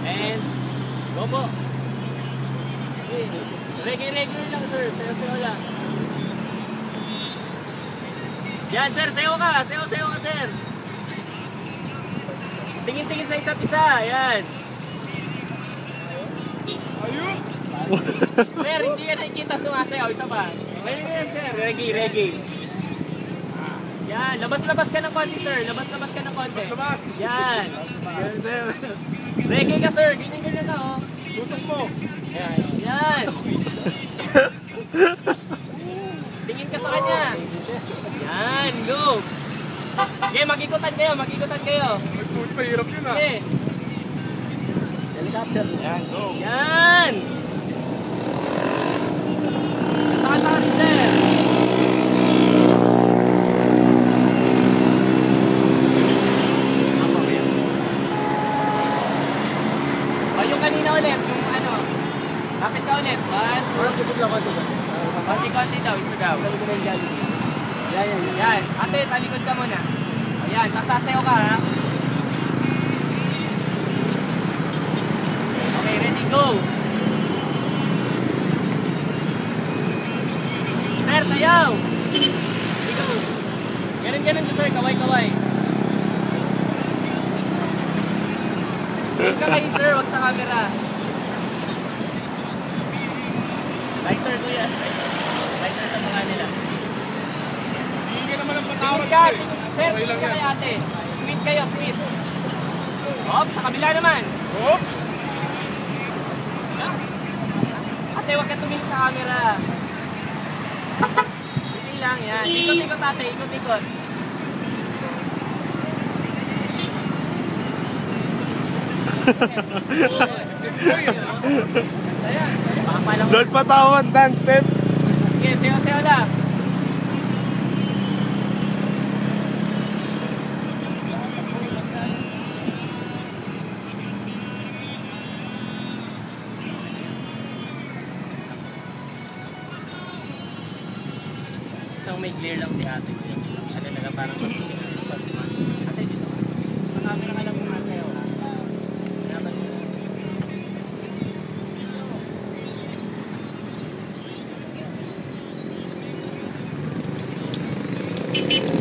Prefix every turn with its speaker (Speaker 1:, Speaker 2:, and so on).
Speaker 1: And go po. Regular lang sir, sayo-sayo lang. Yan sir, sayo ka sir. Tingin-tingin sa isa't isa, yan. Ayun! Sir, hindi ka nakikita sumasayaw, isa pa. Ngayon sir, reggae. Yan, labas-labas ka ng konti sir, labas-labas ka ng konti. Labas! Yan. Reggae ka sir, ganyan-ganyan na oh. Tutok mo. Yan. Tingin ka sa kanya. Yan, go. Okay, mag-ikutan kayo.
Speaker 2: Mahirap yun ah.
Speaker 1: Okay.
Speaker 2: Yan, go.
Speaker 1: Yan. Takan sir. Yung kanina ulit, yung ano, kapit ka ulit, konti daw, isa daw. Yan, ate, talikod ka muna. Ayan, nasasayaw ka ha. Okay, ready, go. Sir, sayaw. Go. Ganun sir, kaway. Huwag ka kayo sir, huwag sa camera. Lighter ko yan. Lighter sa mukha nila.
Speaker 2: Hindi ka naman ang patawag.
Speaker 1: Sir, tingin ka kay ate. Sweet kayo, sweet. Hop, sa kabila naman.
Speaker 2: Hop!
Speaker 1: Ate, huwag ka tumingin sa camera. Hindi lang yan. Ikot-ikot ate, ikot-ikot.
Speaker 2: Lord Patawan, dance step.
Speaker 1: Sige, sayo-sayo lang. Isang may glare lang si ate. Ano na lang parang pasma. Ate, dito. Sa camera ka lang sumasayaw. Thank you.